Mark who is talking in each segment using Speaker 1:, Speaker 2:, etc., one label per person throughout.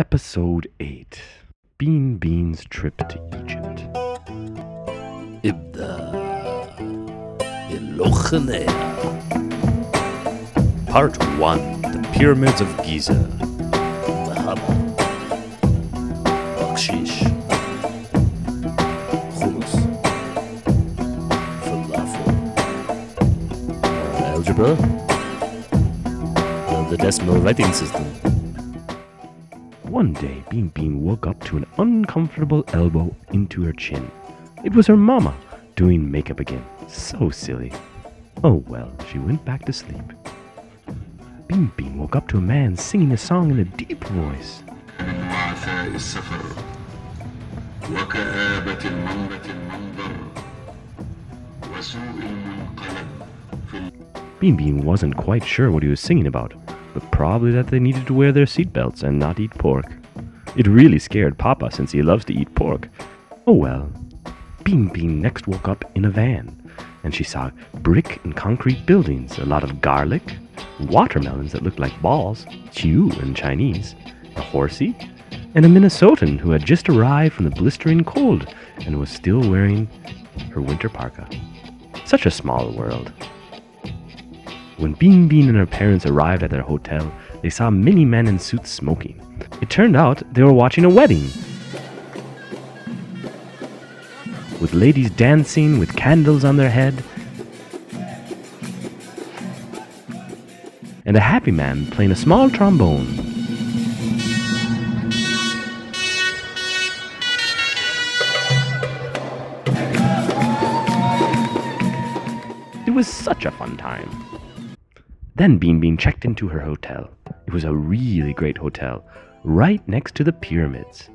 Speaker 1: Episode 8 Bean Bean's Trip to Egypt.
Speaker 2: ابدأ اللخنة. Part 1. The Pyramids of Giza. ذهب بقشيش خمس falafel algebra the decimal writing system.
Speaker 1: One day, Bean Bean woke up to an uncomfortable elbow into her chin. It was her mama doing makeup again. So silly. Oh well, she went back to sleep. Bean Bean woke up to a man singing a song in a deep voice.
Speaker 3: وعثاء السفر وكآبة المنبر وسوء المنقلب في
Speaker 1: Bean Bean wasn't quite sure what he was singing about, but probably that they needed to wear their seatbelts and not eat pork. It really scared Papa since he loves to eat pork. Oh well. Bean Bean next woke up in a van, and she saw brick and concrete buildings, a lot of garlic, watermelons that looked like balls, chew in Chinese, a horsey, and a Minnesotan who had just arrived from the blistering cold and was still wearing her winter parka. Such a small world. When Bean Bean and her parents arrived at their hotel, they saw many men in suits smoking. It turned out they were watching a wedding, with ladies dancing with candles on their head, and a happy man playing a small trombone. It was such a fun time. Then Bean Bean checked into her hotel. It was a really great hotel, right next to the pyramids.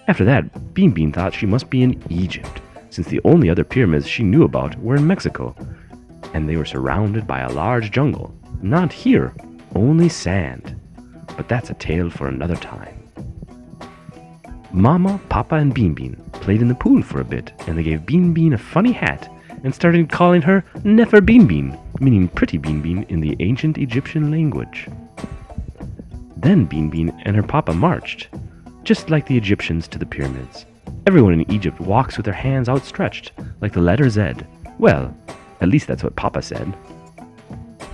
Speaker 1: After that, Bean Bean thought she must be in Egypt, since the only other pyramids she knew about were in Mexico, and they were surrounded by a large jungle. Not here, only sand. But that's a tale for another time. Mama, Papa, and Bean Bean played in the pool for a bit, and they gave Bean Bean a funny hat and started calling her Nefer Bean Bean, meaning pretty Bean Bean in the ancient Egyptian language. Then Bean Bean and her papa marched, just like the Egyptians, to the pyramids. Everyone in Egypt walks with their hands outstretched, like the letter Z. Well, at least that's what Papa said.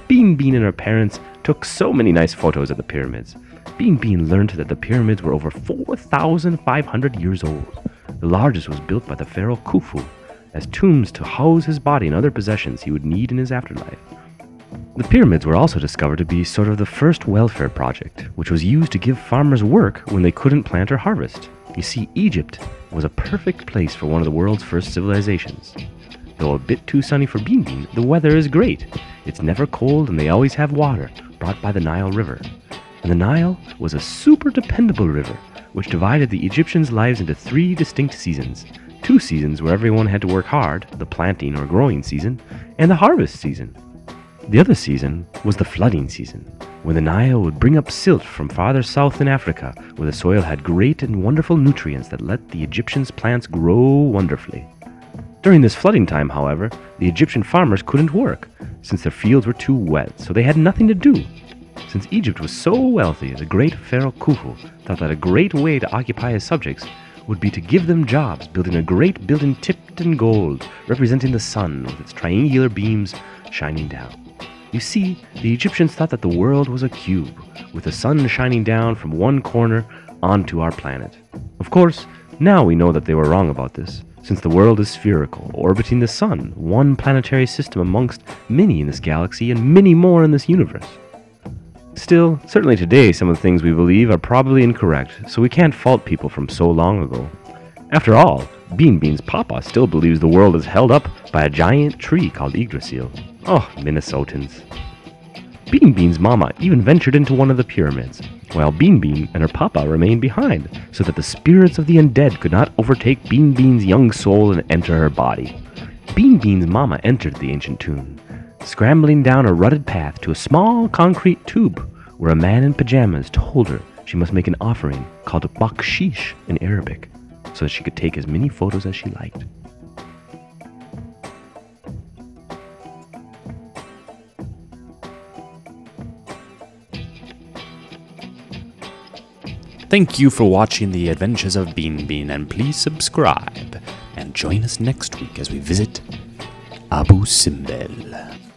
Speaker 1: Bean Bean and her parents took so many nice photos of the pyramids. Bean Bean learned that the pyramids were over 4,500 years old. The largest was built by the pharaoh Khufu, as tombs to house his body and other possessions he would need in his afterlife. The pyramids were also discovered to be sort of the first welfare project, which was used to give farmers work when they couldn't plant or harvest. You see, Egypt was a perfect place for one of the world's first civilizations. Though a bit too sunny for Bean Bean, the weather is great. It's never cold and they always have water, brought by the Nile River. And the Nile was a super dependable river, which divided the Egyptians' lives into 3 distinct seasons. 2 seasons where everyone had to work hard, the planting or growing season, and the harvest season. The other season was the flooding season, when the Nile would bring up silt from farther south in Africa, where the soil had great and wonderful nutrients that let the Egyptians' plants grow wonderfully. During this flooding time, however, the Egyptian farmers couldn't work, since their fields were too wet, so they had nothing to do. Since Egypt was so wealthy, the great pharaoh Khufu thought that a great way to occupy his subjects would be to give them jobs building a great building tipped in gold, representing the sun with its triangular beams shining down. You see, the Egyptians thought that the world was a cube, with the sun shining down from one corner onto our planet. Of course, now we know that they were wrong about this, since the world is spherical, orbiting the sun, one planetary system amongst many in this galaxy and many more in this universe. Still, certainly today some of the things we believe are probably incorrect, so we can't fault people from so long ago. After all, Bean Bean's papa still believes the world is held up by a giant tree called Yggdrasil. Oh, Minnesotans. Bean Bean's mama even ventured into one of the pyramids, while Bean Bean and her papa remained behind, so that the spirits of the undead could not overtake Bean Bean's young soul and enter her body. Bean Bean's mama entered the ancient tomb, scrambling down a rutted path to a small concrete tube, where a man in pajamas told her she must make an offering called bakshish in Arabic, so that she could take as many photos as she liked.
Speaker 2: Thank you for watching the adventures of Bean Bean, and please subscribe and join us next week as we visit Abu Simbel.